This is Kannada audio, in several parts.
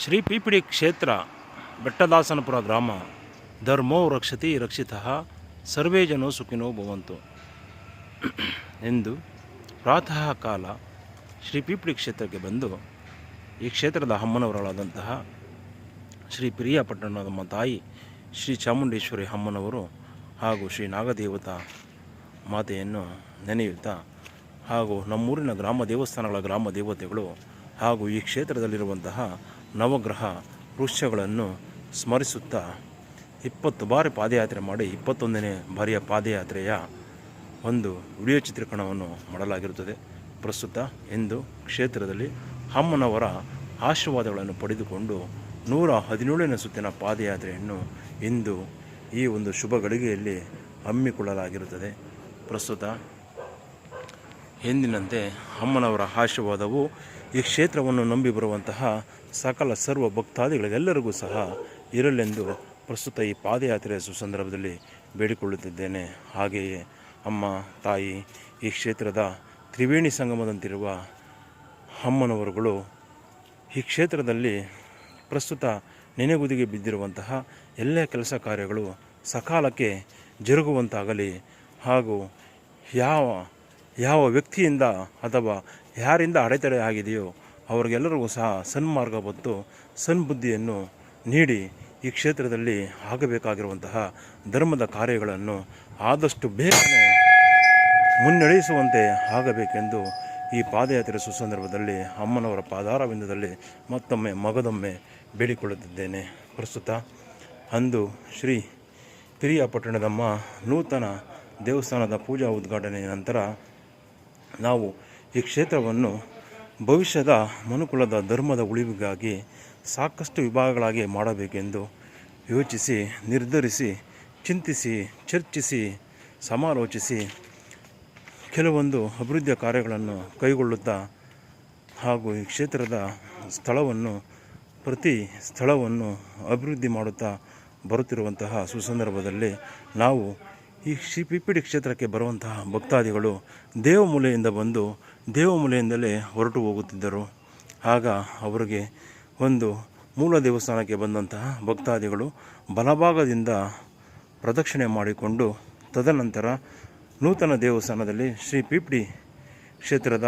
ಶ್ರೀ ಪಿಪಿಡಿ ಕ್ಷೇತ್ರ ಬೆಟ್ಟದಾಸನಪುರ ಗ್ರಾಮ ಧರ್ಮೋ ರಕ್ಷತಿ ರಕ್ಷಿತಃ ಸರ್ವೇ ಜನೋ ಸುಖಿನೋ ಭವಂತು ಎಂದು ಪ್ರಾತಃ ಕಾಲ ಶ್ರೀ ಪಿಪಿಡಿ ಕ್ಷೇತ್ರಕ್ಕೆ ಬಂದು ಈ ಕ್ಷೇತ್ರದ ಅಮ್ಮನವರಾದಂತಹ ಶ್ರೀ ಪಿರಿಯಾಪಟ್ಟಣದ ತಾಯಿ ಶ್ರೀ ಚಾಮುಂಡೇಶ್ವರಿ ಅಮ್ಮನವರು ಹಾಗೂ ಶ್ರೀ ನಾಗದೇವತಾ ಮಾತೆಯನ್ನು ನೆನೆಯುತ್ತಾ ಹಾಗೂ ನಮ್ಮೂರಿನ ಗ್ರಾಮ ದೇವಸ್ಥಾನಗಳ ಗ್ರಾಮ ದೇವತೆಗಳು ಹಾಗೂ ಈ ಕ್ಷೇತ್ರದಲ್ಲಿರುವಂತಹ ನವಗ್ರಹ ವೃಕ್ಷಗಳನ್ನು ಸ್ಮರಿಸುತ್ತಾ 20 ಬಾರಿ ಪಾದಯಾತ್ರೆ ಮಾಡಿ 21ನೇ ಬಾರಿಯ ಪಾದಯಾತ್ರೆಯ ಒಂದು ವಿಡಿಯೋ ಚಿತ್ರೀಕರಣವನ್ನು ಮಾಡಲಾಗಿರುತ್ತದೆ. ಪ್ರಸ್ತುತ ಇಂದು ಕ್ಷೇತ್ರದಲ್ಲಿ ಅಮ್ಮನವರ ಆಶೀರ್ವಾದಗಳನ್ನು ಪಡೆದುಕೊಂಡು 117ನೇ ಸುತ್ತಿನ ಪಾದಯಾತ್ರೆಯನ್ನು ಇಂದು ಈ ಒಂದು ಶುಭ ಗಳಿಗೆಯಲ್ಲಿ ಹಮ್ಮಿಕೊಳ್ಳಲಾಗಿರುತ್ತದೆ. ಪ್ರಸ್ತುತ ಎಂದಿನಂತೆ ಅಮ್ಮನವರ ಆಶೀರ್ವಾದವು ಈ ಕ್ಷೇತ್ರವನ್ನು ನಂಬಿ ಬರುವಂತಹ ಸಕಲ ಸರ್ವ ಭಕ್ತಾದಿಗಳಿಗೆಲ್ಲರಿಗೂ ಸಹ ಇರಲೆಂದು ಪ್ರಸ್ತುತ ಈ ಪಾದಯಾತ್ರೆಯ ಸುಸಂದರ್ಭದಲ್ಲಿ ಬೇಡಿಕೊಳ್ಳುತ್ತಿದ್ದೇನೆ. ಹಾಗೆಯೇ ಅಮ್ಮ ತಾಯಿ ಈ ಕ್ಷೇತ್ರದ ತ್ರಿವೇಣಿ ಸಂಗಮದಂತಿರುವ ಅಮ್ಮನವರುಗಳು ಈ ಕ್ಷೇತ್ರದಲ್ಲಿ ಪ್ರಸ್ತುತ ನೆನೆಗುದಿಗೆ ಬಿದ್ದಿರುವಂತಹ ಎಲ್ಲ ಕೆಲಸ ಕಾರ್ಯಗಳು ಸಕಾಲಕ್ಕೆ ಜರುಗುವಂತಾಗಲಿ ಹಾಗೂ ಯಾವ ವ್ಯಕ್ತಿಯಿಂದ ಅಥವಾ ಯಾರಿಂದ ಅಡೆತಡೆ ಆಗಿದೆಯೋ ಅವರಿಗೆಲ್ಲರಿಗೂ ಸಹ ಸನ್ಮಾರ್ಗ ಮತ್ತು ಸನ್ಬುದ್ಧಿಯನ್ನು ನೀಡಿ ಈ ಕ್ಷೇತ್ರದಲ್ಲಿ ಆಗಬೇಕಾಗಿರುವಂತಹ ಧರ್ಮದ ಕಾರ್ಯಗಳನ್ನು ಆದಷ್ಟು ಬೇಗನೆ ಮುನ್ನಡೆಸುವಂತೆ ಆಗಬೇಕೆಂದು ಈ ಪಾದಯಾತ್ರೆ ಸುಸಂದರ್ಭದಲ್ಲಿ ಅಮ್ಮನವರ ಪಾದಾರವಿಂದದಲ್ಲಿ ಮತ್ತೊಮ್ಮೆ ಮಗದೊಮ್ಮೆ ಬೇಡಿಕೊಳ್ಳುತ್ತಿದ್ದೇನೆ. ಪ್ರಸ್ತುತ ಅಂದು ಶ್ರೀ ಪಿರಿಯಾಪಟ್ಟಣದಮ್ಮ ನೂತನ ದೇವಸ್ಥಾನದ ಪೂಜಾ ಉದ್ಘಾಟನೆಯ ನಂತರ ನಾವು ಈ ಕ್ಷೇತ್ರವನ್ನು ಭವಿಷ್ಯದ ಮನುಕುಲದ ಧರ್ಮದ ಉಳಿವಿಗಾಗಿ ಸಾಕಷ್ಟು ವಿಭಾಗಗಳಾಗಿ ಮಾಡಬೇಕೆಂದು ಯೋಚಿಸಿ ನಿರ್ಧರಿಸಿ ಚಿಂತಿಸಿ ಚರ್ಚಿಸಿ ಸಮಾಲೋಚಿಸಿ ಕೆಲವೊಂದು ಅಭಿವೃದ್ಧಿಯ ಕಾರ್ಯಗಳನ್ನು ಕೈಗೊಳ್ಳುತ್ತಾ ಹಾಗೂ ಈ ಕ್ಷೇತ್ರದ ಪ್ರತಿ ಸ್ಥಳವನ್ನು ಅಭಿವೃದ್ಧಿ ಮಾಡುತ್ತಾ ಬರುತ್ತಿರುವಂತಹ ಸುಸಂದರ್ಭದಲ್ಲಿ ನಾವು ಈ ಶ್ರೀ ಪಿಪಿಡಿ ಕ್ಷೇತ್ರಕ್ಕೆ ಬರುವಂತಹ ಭಕ್ತಾದಿಗಳು ದೇವಮೂಲೆಯಿಂದ ಬಂದು ದೇವಮೂಲೆಯಿಂದಲೇ ಹೊರಟು ಹೋಗುತ್ತಿದ್ದರು. ಆಗ ಅವರಿಗೆ ಒಂದು ಮೂಲ ದೇವಸ್ಥಾನಕ್ಕೆ ಬಂದಂತಹ ಭಕ್ತಾದಿಗಳು ಬಲಭಾಗದಿಂದ ಪ್ರದಕ್ಷಿಣೆ ಮಾಡಿಕೊಂಡು ತದನಂತರ ನೂತನ ದೇವಸ್ಥಾನದಲ್ಲಿ ಶ್ರೀ ಪಿಪಿಡಿ ಕ್ಷೇತ್ರದ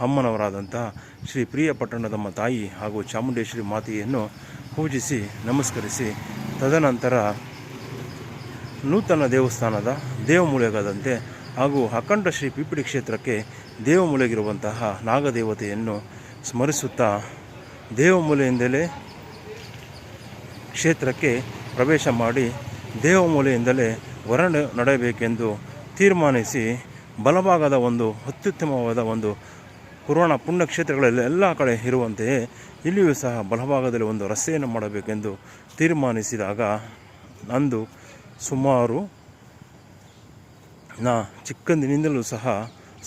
ಅಮ್ಮನವರಾದಂತಹ ಶ್ರೀ ಪ್ರಿಯಪಟ್ಟಣದಮ್ಮ ತಾಯಿ ಹಾಗೂ ಚಾಮುಂಡೇಶ್ವರಿ ಮಾತೆಯನ್ನು ಪೂಜಿಸಿ ನಮಸ್ಕರಿಸಿ ತದನಂತರ ನೂತನ ದೇವಸ್ಥಾನದ ದೇವಮೂಲೆಗಾದಂತೆ ಹಾಗೂ ಅಖಂಡ ಶ್ರೀ ಪಿಪಿಡಿ ಕ್ಷೇತ್ರಕ್ಕೆ ದೇವಮೂಲೆಗಿರುವಂತಹ ನಾಗದೇವತೆಯನ್ನು ಸ್ಮರಿಸುತ್ತಾ ದೇವಮೂಲೆಯಿಂದಲೇ ಕ್ಷೇತ್ರಕ್ಕೆ ಪ್ರವೇಶ ಮಾಡಿ ದೇವಮೂಲೆಯಿಂದಲೇ ಹೊರ ನಡೆಯಬೇಕೆಂದು ತೀರ್ಮಾನಿಸಿ ಬಲಭಾಗದ ಒಂದು ಅತ್ಯುತ್ತಮವಾದ ಒಂದು ಪುರಾಣ ಪುಣ್ಯಕ್ಷೇತ್ರಗಳಲ್ಲಿ ಎಲ್ಲ ಕಡೆ ಇರುವಂತೆಯೇ ಇಲ್ಲಿಯೂ ಸಹ ಬಲಭಾಗದಲ್ಲಿ ಒಂದು ರಸ್ತೆಯನ್ನು ಮಾಡಬೇಕೆಂದು ತೀರ್ಮಾನಿಸಿದಾಗ ಅಂದು ಸುಮಾರು ಚಿಕ್ಕಂದಿನಿಂದಲೂ ಸಹ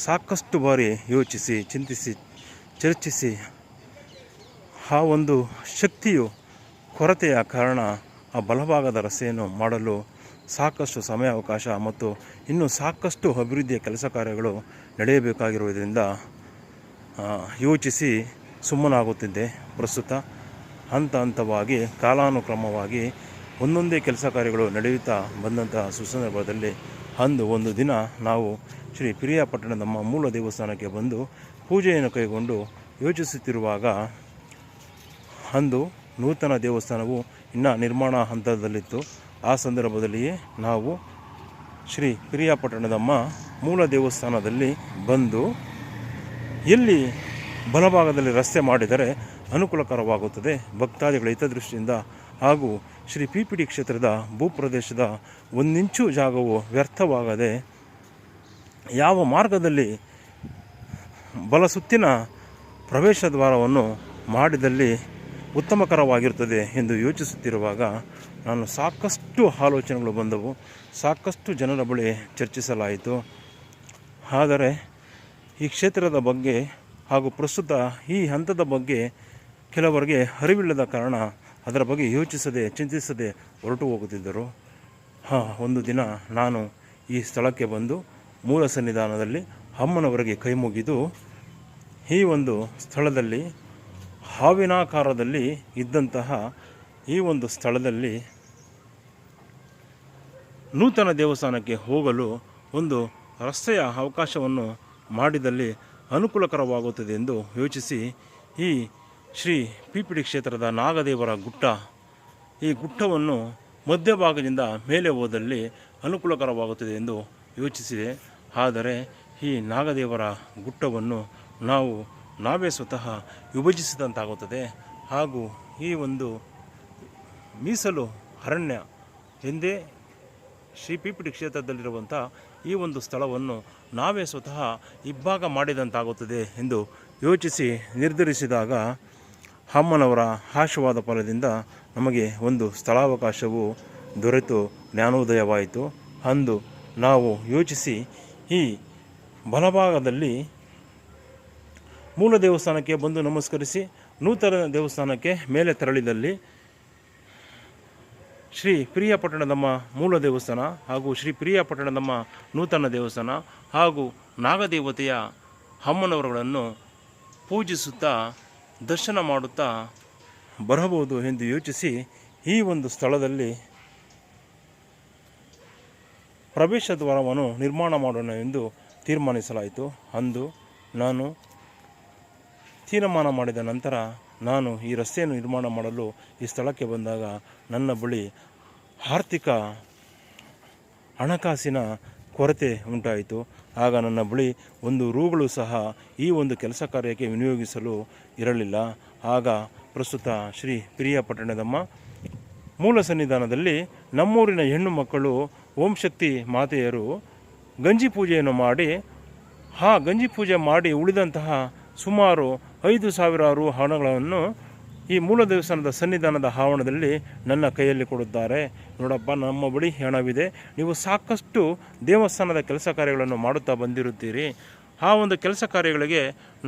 ಸಾಕಷ್ಟು ಬಾರಿ ಯೋಚಿಸಿ ಚಿಂತಿಸಿ ಚರ್ಚಿಸಿ ಆ ಒಂದು ಶಕ್ತಿಯು ಕೊರತೆಯ ಕಾರಣ ಆ ಬಲಭಾಗದ ರಸ್ತೆಯನ್ನು ಮಾಡಲು ಸಾಕಷ್ಟು ಸಮಯಾವಕಾಶ ಮತ್ತು ಇನ್ನೂ ಸಾಕಷ್ಟು ಅಭಿವೃದ್ಧಿಯ ಕೆಲಸ ಕಾರ್ಯಗಳು ನಡೆಯಬೇಕಾಗಿರುವುದರಿಂದ ಯೋಚಿಸಿ ಸುಮ್ಮನಾಗುತ್ತಿದ್ದೆ. ಪ್ರಸ್ತುತ ಹಂತವಾಗಿ ಕಾಲಾನುಕ್ರಮವಾಗಿ ಒಂದೊಂದೇ ಕೆಲಸ ಕಾರ್ಯಗಳು ನಡೆಯುತ್ತಾ ಬಂದಂತಹ ಸುಸಂದರ್ಭದಲ್ಲಿ ಅಂದು ಒಂದು ದಿನ ನಾವು ಶ್ರೀ ಪಿರಿಯಾಪಟ್ಟಣದಮ್ಮ ಮೂಲ ದೇವಸ್ಥಾನಕ್ಕೆ ಬಂದು ಪೂಜೆಯನ್ನು ಕೈಗೊಂಡು ಯೋಚಿಸುತ್ತಿರುವಾಗ ಅಂದು ನೂತನ ದೇವಸ್ಥಾನವು ಇನ್ನೂ ನಿರ್ಮಾಣ ಹಂತದಲ್ಲಿತ್ತು. ಆ ಸಂದರ್ಭದಲ್ಲಿಯೇ ನಾವು ಶ್ರೀ ಪಿರಿಯಾಪಟ್ಟಣದಮ್ಮ ಮೂಲ ದೇವಸ್ಥಾನದಲ್ಲಿ ಬಂದು ಎಲ್ಲಿ ಬಲಭಾಗದಲ್ಲಿ ರಸ್ತೆ ಮಾಡಿದರೆ ಅನುಕೂಲಕರವಾಗುತ್ತದೆ ಭಕ್ತಾದಿಗಳ ಹಿತದೃಷ್ಟಿಯಿಂದ ಹಾಗೂ ಶ್ರೀ ಪಿಪಿಡಿ ಕ್ಷೇತ್ರದ ಭೂಪ್ರದೇಶದ ಒಂದಿಂಚು ಜಾಗವು ವ್ಯರ್ಥವಾಗದೆ ಯಾವ ಮಾರ್ಗದಲ್ಲಿ ಬಲಸುತ್ತಿನ ಪ್ರವೇಶ ದ್ವಾರವನ್ನು ಮಾಡಿದಲ್ಲಿ ಉತ್ತಮಕರವಾಗಿರುತ್ತದೆ ಎಂದು ಯೋಚಿಸುತ್ತಿರುವಾಗ ನಾನು ಸಾಕಷ್ಟು ಆಲೋಚನೆಗಳು ಬಂದವು. ಸಾಕಷ್ಟು ಜನರ ಬಳಿ ಚರ್ಚಿಸಲಾಯಿತು. ಆದರೆ ಈ ಕ್ಷೇತ್ರದ ಬಗ್ಗೆ ಹಾಗೂ ಪ್ರಸ್ತುತ ಈ ಹಂತದ ಬಗ್ಗೆ ಕೆಲವರಿಗೆ ಅರಿವಿಲ್ಲದ ಕಾರಣ ಅದರ ಬಗ್ಗೆ ಯೋಚಿಸದೆ ಚಿಂತಿಸದೆ ಹೊರಟು ಹೋಗುತ್ತಿದ್ದರು. ಒಂದು ದಿನ ನಾನು ಈ ಸ್ಥಳಕ್ಕೆ ಬಂದು ಮೂಲ ಸನ್ನಿಧಾನದಲ್ಲಿ ಅಮ್ಮನವರಿಗೆ ಕೈ ಮುಗಿದು ಈ ಒಂದು ಸ್ಥಳದಲ್ಲಿ ಹಾವಿನಾಕಾರದಲ್ಲಿ ಇದ್ದಂತಹ ಈ ಒಂದು ಸ್ಥಳದಲ್ಲಿ ನೂತನ ದೇವಸ್ಥಾನಕ್ಕೆ ಹೋಗಲು ಒಂದು ರಸ್ತೆಯ ಅವಕಾಶವನ್ನು ಮಾಡಿದಲ್ಲಿ ಅನುಕೂಲಕರವಾಗುತ್ತದೆ ಎಂದು ಯೋಚಿಸಿ ಈ ಶ್ರೀ ಪಿಪಿಡಿ ಕ್ಷೇತ್ರದ ನಾಗದೇವರ ಗುಟ್ಟ, ಈ ಗುಟ್ಟವನ್ನು ಮಧ್ಯಭಾಗದಿಂದ ಮೇಲೆ ಹೋದಲ್ಲಿ ಅನುಕೂಲಕರವಾಗುತ್ತದೆ ಎಂದು ಯೋಚಿಸಿದೆ. ಆದರೆ ಈ ನಾಗದೇವರ ಗುಟ್ಟವನ್ನು ನಾವೇ ಸ್ವತಃ ವಿಭಜಿಸಿದಂತಾಗುತ್ತದೆ. ಹಾಗೂ ಈ ಒಂದು ಮೀಸಲು ಅರಣ್ಯ ಎಂದೇ ಶ್ರೀ ಪಿಪಿಡಿ ಕ್ಷೇತ್ರದಲ್ಲಿರುವಂಥ ಈ ಒಂದು ಸ್ಥಳವನ್ನು ನಾವೇ ಸ್ವತಃ ಇಬ್ಬಾಗ ಮಾಡಿದಂತಾಗುತ್ತದೆ ಎಂದು ಯೋಚಿಸಿ ನಿರ್ಧರಿಸಿದಾಗ ಅಮ್ಮನವರ ಆಶೀರ್ವಾದ ಫಲದಿಂದ ನಮಗೆ ಒಂದು ಸ್ಥಳಾವಕಾಶವು ದೊರೆತು ಜ್ಞಾನೋದಯವಾಯಿತು. ಅಂದು ನಾವು ಯೋಚಿಸಿ ಈ ಬಲಭಾಗದಲ್ಲಿ ಮೂಲ ದೇವಸ್ಥಾನಕ್ಕೆ ಬಂದು ನಮಸ್ಕರಿಸಿ ನೂತನ ದೇವಸ್ಥಾನಕ್ಕೆ ಮೇಲೆ ತೆರಳಿದಲ್ಲಿ ಶ್ರೀ ಪ್ರಿಯಪಟ್ಟಣದಮ್ಮ ಮೂಲ ದೇವಸ್ಥಾನ ಹಾಗೂ ಶ್ರೀ ಪ್ರಿಯಪಟ್ಟಣದಮ್ಮ ನೂತನ ದೇವಸ್ಥಾನ ಹಾಗೂ ನಾಗದೇವತೆಯ ಅಮ್ಮನವರುಗಳನ್ನು ಪೂಜಿಸುತ್ತಾ ದರ್ಶನ ಮಾಡುತ್ತಾ ಬರಬಹುದು ಎಂದು ಯೋಚಿಸಿ ಈ ಒಂದು ಸ್ಥಳದಲ್ಲಿ ಪ್ರವೇಶ ದ್ವಾರವನ್ನು ನಿರ್ಮಾಣ ಮಾಡೋಣ ಎಂದು ತೀರ್ಮಾನಿಸಲಾಯಿತು. ಅಂದು ನಾನು ತೀರ್ಮಾನ ಮಾಡಿದ ನಂತರ ನಾನು ಈ ರಸ್ತೆಯನ್ನು ನಿರ್ಮಾಣ ಮಾಡಲು ಈ ಸ್ಥಳಕ್ಕೆ ಬಂದಾಗ ನನ್ನ ಬಳಿ ಆರ್ಥಿಕ ಹಣಕಾಸಿನ ಕೊರತೆ ಉಂಟಾಯಿತು. ಆಗ ನನ್ನ ಬಳಿ ₹1 ಸಹ ಈ ಒಂದು ಕೆಲಸ ಕಾರ್ಯಕ್ಕೆ ವಿನಿಯೋಗಿಸಲು ಇರಲಿಲ್ಲ. ಆಗ ಪ್ರಸ್ತುತ ಶ್ರೀ ಪ್ರಿಯಪಟ್ಟಣದಮ್ಮ ಮೂಲ ಸನ್ನಿಧಾನದಲ್ಲಿ ನಮ್ಮೂರಿನ ಹೆಣ್ಣು ಮಕ್ಕಳು ಓಂ ಶಕ್ತಿ ಮಾತೆಯರು ಗಂಜಿ ಪೂಜೆಯನ್ನು ಮಾಡಿ ಗಂಜಿ ಪೂಜೆ ಮಾಡಿ ಉಳಿದಂತಹ ಸುಮಾರು 5,000 ರು ಹಣಗಳನ್ನು ಈ ಮೂಲ ದೇವಸ್ಥಾನದ ಸನ್ನಿಧಾನದ ಆವರಣದಲ್ಲಿ ನನ್ನ ಕೈಯಲ್ಲಿ ಕೊಡುತ್ತಾರೆ. ನೋಡಪ್ಪ, ನಮ್ಮ ಬಳಿ ಹಣವಿದೆ, ನೀವು ಸಾಕಷ್ಟು ದೇವಸ್ಥಾನದ ಕೆಲಸ ಕಾರ್ಯಗಳನ್ನು ಮಾಡುತ್ತಾ ಬಂದಿರುತ್ತೀರಿ. ಆ ಒಂದು ಕೆಲಸ ಕಾರ್ಯಗಳಿಗೆ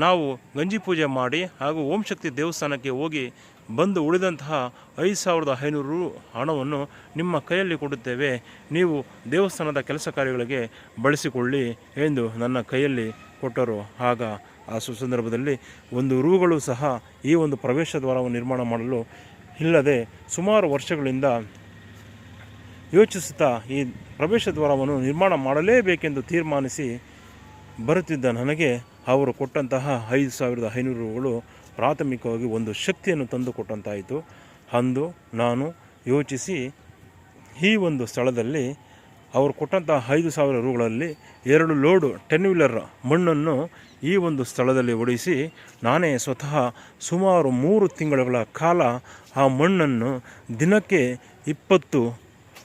ನಾವು ಗಂಜಿ ಪೂಜೆ ಮಾಡಿ ಹಾಗೂ ಓಂ ಶಕ್ತಿ ದೇವಸ್ಥಾನಕ್ಕೆ ಹೋಗಿ ಬಂದು ಉಳಿದಂತಹ 5,500 ರು ಹಣವನ್ನು ನಿಮ್ಮ ಕೈಯಲ್ಲಿ ಕೊಡುತ್ತೇವೆ, ನೀವು ದೇವಸ್ಥಾನದ ಕೆಲಸ ಕಾರ್ಯಗಳಿಗೆ ಬಳಸಿಕೊಳ್ಳಿ ಎಂದು ನನ್ನ ಕೈಯಲ್ಲಿ ಕೊಟ್ಟರು. ಆಗ ಆ ಸುಸಂದರ್ಭದಲ್ಲಿ ₹1 ಸಹ ಈ ಒಂದು ಪ್ರವೇಶ ದ್ವಾರವನ್ನು ನಿರ್ಮಾಣ ಮಾಡಲು ಇಲ್ಲದೆ ಸುಮಾರು ವರ್ಷಗಳಿಂದ ಯೋಚಿಸುತ್ತಾ ಈ ಪ್ರವೇಶ ದ್ವಾರವನ್ನು ನಿರ್ಮಾಣ ಮಾಡಲೇಬೇಕೆಂದು ತೀರ್ಮಾನಿಸಿ ಬರುತ್ತಿದ್ದ ನನಗೆ ಅವರು ಕೊಟ್ಟಂತಹ 5,500 ರುಗಳು ಪ್ರಾಥಮಿಕವಾಗಿ ಒಂದು ಶಕ್ತಿಯನ್ನು ತಂದು ಕೊಟ್ಟಂತಾಯಿತು. ಅಂದು ನಾನು ಯೋಚಿಸಿ ಈ ಒಂದು ಸ್ಥಳದಲ್ಲಿ ಅವರು ಕೊಟ್ಟಂತಹ 5,000 ರುಗಳಲ್ಲಿ 2 ಲೋಡು 10 ವೀಲರ್ ಮಣ್ಣನ್ನು ಈ ಒಂದು ಸ್ಥಳದಲ್ಲಿ ಒಡಿಸಿ ನಾನೇ ಸ್ವತಃ ಸುಮಾರು 3 ತಿಂಗಳುಗಳ ಕಾಲ ಆ ಮಣ್ಣನ್ನು ದಿನಕ್ಕೆ 20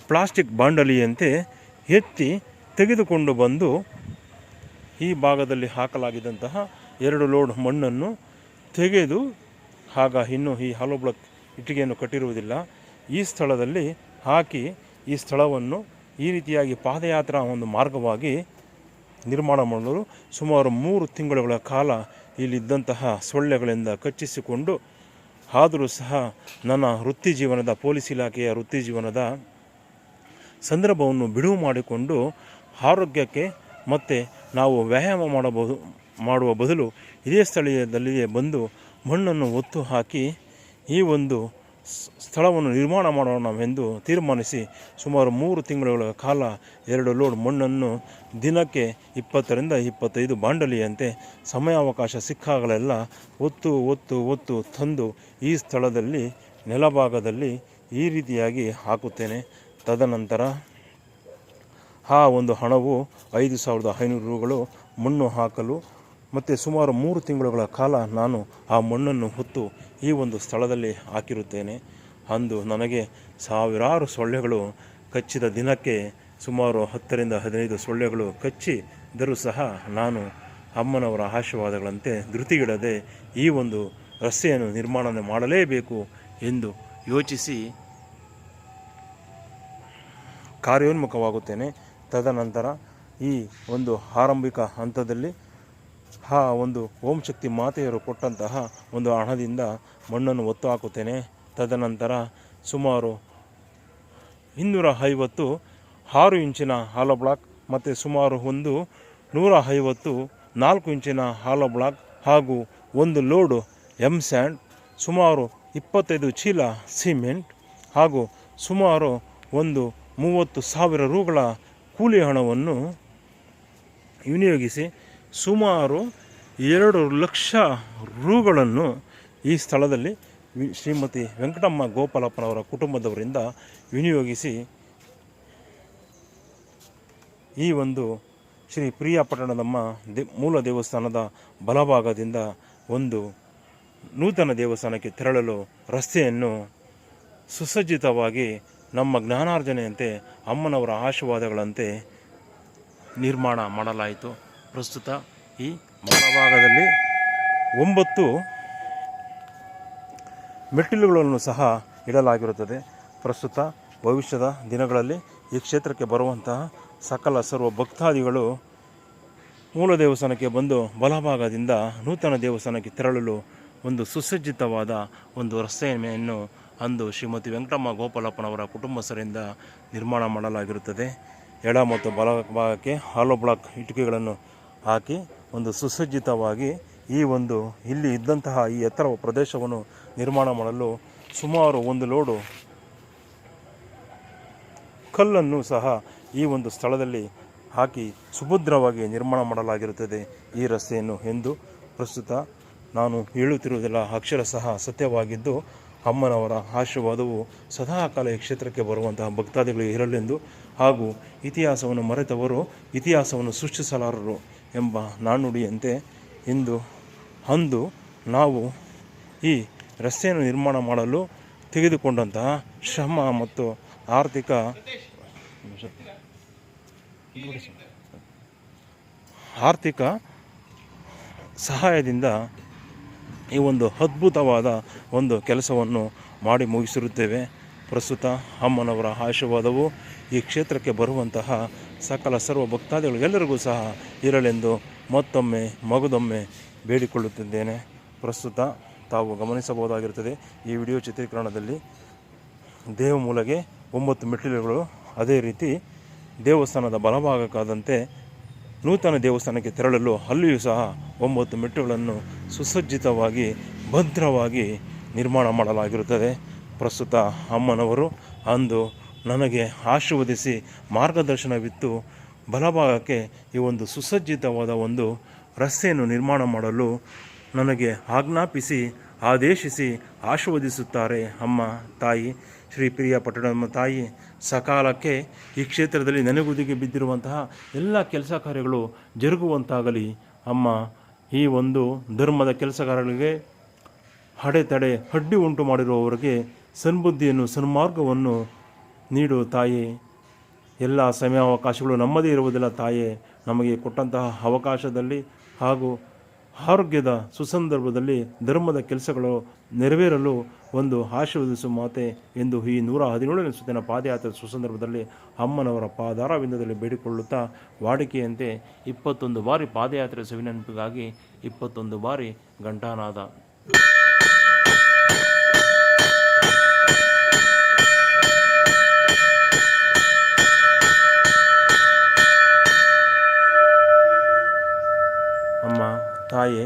ಪ್ಲಾಸ್ಟಿಕ್ ಬಾಂಡಲಿಯಂತೆ ಎತ್ತಿ ತೆಗೆದುಕೊಂಡು ಬಂದು ಈ ಭಾಗದಲ್ಲಿ ಹಾಕಲಾಗಿದ್ದಂತಹ 2 ಲೋಡ್ ಮಣ್ಣನ್ನು ತೆಗೆದು ಇನ್ನೂ ಈ ಹಾಲೋ ಬ್ಲಾಕ್ ಇಟ್ಟಿಗೆಯನ್ನು ಕಟ್ಟಿರುವುದಿಲ್ಲ, ಈ ಸ್ಥಳದಲ್ಲಿ ಹಾಕಿ ಈ ಸ್ಥಳವನ್ನು ಈ ರೀತಿಯಾಗಿ ಪಾದಯಾತ್ರಾ ಒಂದು ಮಾರ್ಗವಾಗಿ ನಿರ್ಮಾಣ ಮಾಡಲು ಸುಮಾರು 3 ತಿಂಗಳುಗಳ ಕಾಲ ಇಲ್ಲಿದ್ದಂತಹ ಸೊಳ್ಳೆಗಳಿಂದ ಕಚ್ಚಿಸಿಕೊಂಡು, ಆದರೂ ಸಹ ನನ್ನ ವೃತ್ತಿ ಜೀವನದ ಪೊಲೀಸ್ ಇಲಾಖೆಯ ವೃತ್ತಿ ಜೀವನದ ಸಂದರ್ಭವನ್ನು ಬಿಡುವು ಮಾಡಿಕೊಂಡು ಆರೋಗ್ಯಕ್ಕೆ ಮತ್ತು ನಾವು ವ್ಯಾಯಾಮ ಮಾಡುವ ಬದಲು ಇದೇ ಸ್ಥಳೀಯದಲ್ಲಿಯೇ ಬಂದು ಮಣ್ಣನ್ನು ಒತ್ತು ಹಾಕಿ ಈ ಒಂದು ಸ್ಥಳವನ್ನು ನಿರ್ಮಾಣ ಮಾಡೋಣವೆಂದು ತೀರ್ಮಾನಿಸಿ ಸುಮಾರು 3 ತಿಂಗಳುಗಳ ಕಾಲ 2 ಲೋಡ್ ಮಣ್ಣನ್ನು ದಿನಕ್ಕೆ 20ರಿಂದ 25 ಬಾಂಡಲಿಯಂತೆ ಸಮಯಾವಕಾಶ ಸಿಕ್ಕಾಗಲೆಲ್ಲ ಒತ್ತು ತಂದು ಈ ಸ್ಥಳದಲ್ಲಿ ನೆಲಭಾಗದಲ್ಲಿ ಈ ರೀತಿಯಾಗಿ ಹಾಕುತ್ತೇನೆ. ತದನಂತರ ಆ ಒಂದು ಹಣವು 5,500 ರುಗಳು ಮಣ್ಣು ಹಾಕಲು ಮತ್ತು ಸುಮಾರು 3 ತಿಂಗಳುಗಳ ಕಾಲ ನಾನು ಆ ಮಣ್ಣನ್ನು ಹೊತ್ತು ಈ ಒಂದು ಸ್ಥಳದಲ್ಲಿ ಹಾಕಿರುತ್ತೇನೆ. ಅಂದು ನನಗೆ ಸಾವಿರಾರು ಸೊಳ್ಳೆಗಳು ಕಚ್ಚಿದ ದಿನಕ್ಕೆ ಸುಮಾರು 10ರಿಂದ 15 ಸೊಳ್ಳೆಗಳು ಕಚ್ಚಿದರೂ ಸಹ ನಾನು ಅಮ್ಮನವರ ಆಶೀರ್ವಾದಗಳಂತೆ ಧೃತಿಗಿಡದೆ ಈ ಒಂದು ರಸ್ತೆಯನ್ನು ನಿರ್ಮಾಣ ಮಾಡಲೇಬೇಕು ಎಂದು ಯೋಚಿಸಿ ಕಾರ್ಯೋನ್ಮುಖವಾಗುತ್ತೇನೆ. ತದನಂತರ ಈ ಒಂದು ಆರಂಭಿಕ ಹಂತದಲ್ಲಿ ಆ ಒಂದು ಓಂ ಶಕ್ತಿ ಮಾತೆಯರು ಕೊಟ್ಟಂತಹ ಒಂದು ಹಣದಿಂದ ಮಣ್ಣನ್ನು ಒತ್ತು ಹಾಕುತ್ತೇನೆ. ತದನಂತರ ಸುಮಾರು 250 6 ಇಂಚಿನ ಹಾಲೋ ಬ್ಲಾಕ್ ಮತ್ತು ಸುಮಾರು 150 4 ಇಂಚಿನ ಹಾಲೋ ಬ್ಲಾಕ್ ಹಾಗೂ 1 ಲೋಡು ಎಮ್ ಸ್ಯಾಂಡ್, ಸುಮಾರು 25 ಚೀಲ ಸಿಮೆಂಟ್ ಹಾಗೂ ಸುಮಾರು 30,000 ರೂಗಳ ಕೂಲಿ ಹಣವನ್ನು ವಿನಿಯೋಗಿಸಿ ಸುಮಾರು 2 ಲಕ್ಷ ರೂಗಳನ್ನು ಈ ಸ್ಥಳದಲ್ಲಿ ಶ್ರೀಮತಿ ವೆಂಕಟಮ್ಮ ಗೋಪಾಲಪ್ಪನವರ ಕುಟುಂಬದವರಿಂದ ವಿನಿಯೋಗಿಸಿ ಈ ಒಂದು ಶ್ರೀ ಪ್ರಿಯಾಪಟ್ಟಣದಮ್ಮ ಮೂಲ ದೇವಸ್ಥಾನದ ಬಲಭಾಗದಿಂದ ಒಂದು ನೂತನ ದೇವಸ್ಥಾನಕ್ಕೆ ತೆರಳಲು ರಸ್ತೆಯನ್ನು ಸುಸಜ್ಜಿತವಾಗಿ ನಮ್ಮ ಜ್ಞಾನಾರ್ಜನೆಯಂತೆ ಅಮ್ಮನವರ ಆಶೀರ್ವಾದಗಳಂತೆ ನಿರ್ಮಾಣ ಮಾಡಲಾಯಿತು. ಪ್ರಸ್ತುತ ಈ ಬಲಭಾಗದಲ್ಲಿ 9 ಮೆಟ್ಟಿಲುಗಳನ್ನು ಸಹ ಇಡಲಾಗಿರುತ್ತದೆ. ಪ್ರಸ್ತುತ ಭವಿಷ್ಯದ ದಿನಗಳಲ್ಲಿ ಈ ಕ್ಷೇತ್ರಕ್ಕೆ ಬರುವಂತಹ ಸಕಲ ಸರ್ವ ಭಕ್ತಾದಿಗಳು ಮೂಲ ದೇವಸ್ಥಾನಕ್ಕೆ ಬಂದು ಬಲಭಾಗದಿಂದ ನೂತನ ದೇವಸ್ಥಾನಕ್ಕೆ ತೆರಳಲು ಒಂದು ಸುಸಜ್ಜಿತವಾದ ಒಂದು ರಸ್ತೆಯನ್ನು ಅಂದು ಶ್ರೀಮತಿ ವೆಂಕಟಮ್ಮ ಗೋಪಾಲಪ್ಪನವರ ಕುಟುಂಬಸ್ಥರಿಂದ ನಿರ್ಮಾಣ ಮಾಡಲಾಗಿರುತ್ತದೆ. ಎಡ ಮತ್ತು ಬಲಭಾಗಕ್ಕೆ ಹಾಲೋ ಬ್ಲಾಕ್ ಇಟ್ಟಿಗೆಗಳನ್ನು ಹಾಕಿ ಒಂದು ಸುಸಜ್ಜಿತವಾಗಿ ಈ ಒಂದು ಇಲ್ಲಿ ಇದ್ದಂತಹ ಈ ಎತ್ತರ ಪ್ರದೇಶವನ್ನು ನಿರ್ಮಾಣ ಮಾಡಲು ಸುಮಾರು 1 ಲೋಡು ಕಲ್ಲನ್ನು ಸಹ ಈ ಒಂದು ಸ್ಥಳದಲ್ಲಿ ಹಾಕಿ ಸುಭದ್ರವಾಗಿ ನಿರ್ಮಾಣ ಮಾಡಲಾಗಿರುತ್ತದೆ ಈ ರಸ್ತೆಯನ್ನು ಎಂದು ಪ್ರಸ್ತುತ ನಾನು ಹೇಳುತ್ತಿರುವುದೆಲ್ಲ ಅಕ್ಷರಶಃ ಸತ್ಯವಾಗಿದ್ದು ಅಮ್ಮನವರ ಆಶೀರ್ವಾದವು ಸದಾಕಾಲ ಈ ಕ್ಷೇತ್ರಕ್ಕೆ ಬರುವಂತಹ ಭಕ್ತಾದಿಗಳಿಗೆ ಇರಲೆಂದು ಹಾಗೂ ಇತಿಹಾಸವನ್ನು ಮರೆತವರು ಇತಿಹಾಸವನ್ನು ಸೃಷ್ಟಿಸಲಾರರು ಎಂಬ ನಾಣ್ಣುಡಿಯಂತೆ ಅಂದು ನಾವು ಈ ರಸ್ತೆಯನ್ನು ನಿರ್ಮಾಣ ಮಾಡಲು ತೆಗೆದುಕೊಂಡಂತಹ ಶ್ರಮ ಮತ್ತು ಆರ್ಥಿಕ ಸಹಾಯದಿಂದ ಈ ಒಂದು ಅದ್ಭುತವಾದ ಒಂದು ಕೆಲಸವನ್ನು ಮಾಡಿ ಮುಗಿಸಿರುತ್ತೇವೆ. ಪ್ರಸ್ತುತ ಅಮ್ಮನವರ ಆಶೀರ್ವಾದವು ಈ ಕ್ಷೇತ್ರಕ್ಕೆ ಬರುವಂತಹ ಸಕಲ ಸರ್ವ ಭಕ್ತಾದಿಗಳಿಗೆಲ್ಲರಿಗೂ ಸಹ ಇರಲೆಂದು ಮತ್ತೊಮ್ಮೆ ಮಗದೊಮ್ಮೆ ಬೇಡಿಕೊಳ್ಳುತ್ತಿದ್ದೇನೆ. ಪ್ರಸ್ತುತ ತಾವು ಗಮನಿಸಬಹುದಾಗಿರುತ್ತದೆ ಈ ವಿಡಿಯೋ ಚಿತ್ರೀಕರಣದಲ್ಲಿ ದೇವಮೂಲೆಗೆ 9 ಮೆಟ್ಟಿಲುಗಳು, ಅದೇ ರೀತಿ ದೇವಸ್ಥಾನದ ಬಲಭಾಗಕ್ಕಾದಂತೆ ನೂತನ ದೇವಸ್ಥಾನಕ್ಕೆ ತೆರಳಲು ಅಲ್ಲಿಯೂ ಸಹ 9 ಮೆಟ್ಟುಗಳನ್ನು ಸುಸಜ್ಜಿತವಾಗಿ ಭದ್ರವಾಗಿ ನಿರ್ಮಾಣ ಮಾಡಲಾಗಿರುತ್ತದೆ. ಪ್ರಸ್ತುತ ಅಮ್ಮನವರು ಅಂದು ನನಗೆ ಆಶೀರ್ವದಿಸಿ ಮಾರ್ಗದರ್ಶನವಿತ್ತು ಬಲಭಾಗಕ್ಕೆ ಈ ಒಂದು ಸುಸಜ್ಜಿತವಾದ ಒಂದು ರಸ್ತೆಯನ್ನು ನಿರ್ಮಾಣ ಮಾಡಲು ನನಗೆ ಆಜ್ಞಾಪಿಸಿ ಆದೇಶಿಸಿ ಆಶೀರ್ವದಿಸುತ್ತಾರೆ. ಅಮ್ಮ ತಾಯಿ ಶ್ರೀ ಪ್ರಿಯಾಪಟ್ಟಣಮ್ಮ ತಾಯಿ ಸಕಾಲಕ್ಕೆ ಈ ಕ್ಷೇತ್ರದಲ್ಲಿ ನೆನೆಗುದಿಗೆ ಬಿದ್ದಿರುವಂತಹ ಎಲ್ಲ ಕೆಲಸ ಕಾರ್ಯಗಳು ಜರುಗುವಂತಾಗಲಿ. ಅಮ್ಮ ಈ ಒಂದು ಧರ್ಮದ ಕೆಲಸಗಾರರಿಗೆ ಅಡೆತಡೆ ಅಡ್ಡಿ ಉಂಟು ಮಾಡಿರುವವರಿಗೆ ಸನ್ಬುದ್ಧಿಯನ್ನು ಸನ್ಮಾರ್ಗವನ್ನು ನೀಡು ತಾಯಿ. ಎಲ್ಲ ಸಮಯಾವಕಾಶಗಳು ನಮ್ಮದೇ ಇರುವುದಿಲ್ಲ ತಾಯೇ. ನಮಗೆ ಕೊಟ್ಟಂತಹ ಅವಕಾಶದಲ್ಲಿ ಹಾಗೂ ಆರೋಗ್ಯದ ಸುಸಂದರ್ಭದಲ್ಲಿ ಧರ್ಮದ ಕೆಲಸಗಳು ನೆರವೇರಲು ಒಂದು ಆಶೀರ್ವದಿಸುವ ಮಾತೆ ಎಂದು ಈ 117ನೇ ಸುತ್ತಿನ ಪಾದಯಾತ್ರೆ ಸುಸಂದರ್ಭದಲ್ಲಿ ಅಮ್ಮನವರ ಪಾದಾರವಿಂದದಲ್ಲಿ ಬೇಡಿಕೊಳ್ಳುತ್ತಾ ವಾಡಿಕೆಯಂತೆ 21 ಬಾರಿ ಪಾದಯಾತ್ರೆ ಸವಿನೆನಪಿಗಾಗಿ 21 ಬಾರಿ ಘಂಟಾನಾದ. ಅಮ್ಮ ತಾಯೇ,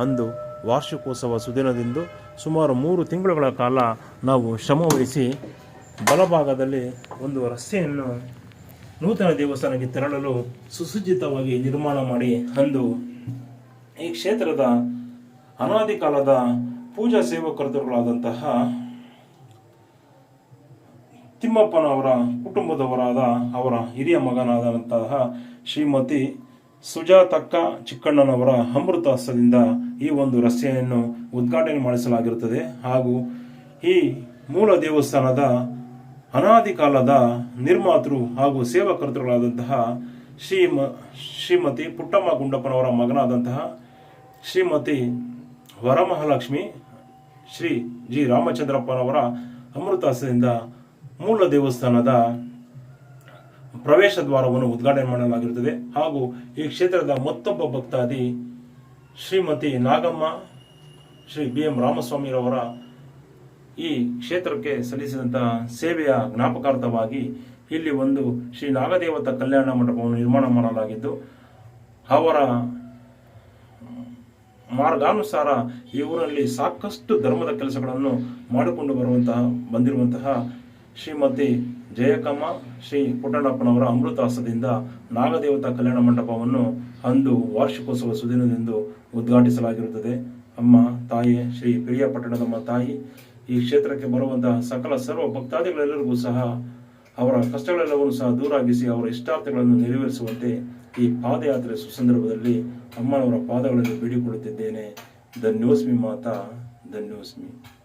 ಅಂದು ವಾರ್ಷಿಕೋತ್ಸವ ಸುದಿನದಿಂದ ಸುಮಾರು 3 ತಿಂಗಳುಗಳ ಕಾಲ ನಾವು ಶ್ರಮವಹಿಸಿ ಬಲಭಾಗದಲ್ಲಿ ಒಂದು ರಸ್ತೆಯನ್ನು ನೂತನ ದೇವಸ್ಥಾನಕ್ಕೆ ತೆರಳಲು ಸುಸಜ್ಜಿತವಾಗಿ ನಿರ್ಮಾಣ ಮಾಡಿ ಅಂದು ಈ ಕ್ಷೇತ್ರದ ಅನಾದಿ ಕಾಲದ ಪೂಜಾ ಸೇವಕರ್ತರುಗಳಾದಂತಹ ತಿಮ್ಮಪ್ಪನವರ ಕುಟುಂಬದವರಾದ ಅವರ ಹಿರಿಯ ಮಗನಾದಂತಹ ಶ್ರೀಮತಿ ಸುಜಾತಕ್ಕ ಚಿಕ್ಕಣ್ಣನವರ ಅಮೃತ ಹಸ್ತದಿಂದ ಈ ಒಂದು ರಸ್ತೆಯನ್ನು ಉದ್ಘಾಟನೆ ಮಾಡಿಸಲಾಗಿರುತ್ತದೆ. ಹಾಗೂ ಈ ಮೂಲ ದೇವಸ್ಥಾನದ ಅನಾದಿ ಕಾಲದ ನಿರ್ಮಾತೃ ಹಾಗೂ ಸೇವಾಕರ್ತೃಗಳಾದಂತಹ ಶ್ರೀಮತಿ ಪುಟ್ಟಮ್ಮ ಗುಂಡಪ್ಪನವರ ಮಗನಾದಂತಹ ಶ್ರೀಮತಿ ವರಮಹಾಲಕ್ಷ್ಮಿ ಶ್ರೀ ಜಿ ರಾಮಚಂದ್ರಪ್ಪನವರ ಅಮೃತ ಹಸ್ತದಿಂದ ಮೂಲ ದೇವಸ್ಥಾನದ ಪ್ರವೇಶ ದ್ವಾರವನ್ನು ಉದ್ಘಾಟನೆ ಮಾಡಲಾಗಿರುತ್ತದೆ. ಹಾಗೂ ಈ ಕ್ಷೇತ್ರದ ಮತ್ತೊಬ್ಬ ಭಕ್ತಾದಿ ಶ್ರೀಮತಿ ನಾಗಮ್ಮ ಶ್ರೀ BM ರಾಮಸ್ವಾಮಿರವರ ಈ ಕ್ಷೇತ್ರಕ್ಕೆ ಸಲ್ಲಿಸಿದಂತಹ ಸೇವೆಯ ಜ್ಞಾಪಕಾರ್ಥವಾಗಿ ಇಲ್ಲಿ ಒಂದು ಶ್ರೀ ನಾಗದೇವತಾ ಕಲ್ಯಾಣ ಮಂಟಪವನ್ನು ನಿರ್ಮಾಣ ಮಾಡಲಾಗಿದ್ದು ಅವರ ಮಾರ್ಗಾನುಸಾರ ಈ ಊರಲ್ಲಿ ಸಾಕಷ್ಟು ಧರ್ಮದ ಕೆಲಸಗಳನ್ನು ಮಾಡಿಕೊಂಡು ಬಂದಿರುವಂತಹ ಶ್ರೀಮತಿ ಜಯಕಮ್ಮ ಶ್ರೀ ಪುಟ್ಟಣ್ಣಪ್ಪನವರ ಅಮೃತಾಸದಿಂದ ನಾಗದೇವತಾ ಕಲ್ಯಾಣ ಮಂಟಪವನ್ನು ಅಂದು ವಾರ್ಷಿಕೋತ್ಸವ ಸುದಿನದಂದು ಉದ್ಘಾಟಿಸಲಾಗಿರುತ್ತದೆ. ಅಮ್ಮ ತಾಯಿ ಶ್ರೀ ಪಿರಿಯಾಪಟ್ಟಣದಮ್ಮ ತಾಯಿ ಈ ಕ್ಷೇತ್ರಕ್ಕೆ ಬರುವಂತಹ ಸಕಲ ಸರ್ವ ಭಕ್ತಾದಿಗಳೆಲ್ಲರಿಗೂ ಸಹ ಅವರ ಕಷ್ಟಗಳೆಲ್ಲವನ್ನೂ ಸಹ ದೂರಾಗಿಸಿ ಅವರ ಇಷ್ಟಾರ್ಥಗಳನ್ನು ನೆರವೇರಿಸುವಂತೆ ಈ ಪಾದಯಾತ್ರೆ ಸುಸಂದರ್ಭದಲ್ಲಿ ಅಮ್ಮನವರ ಪಾದಗಳಲ್ಲಿ ಬೇಡಿಕೊಳ್ಳುತ್ತಿದ್ದೇನೆ. ಧನ್ಯೋಸ್ಮಿ ಮಾತಾ, ಧನ್ಯೋಸ್ಮಿ.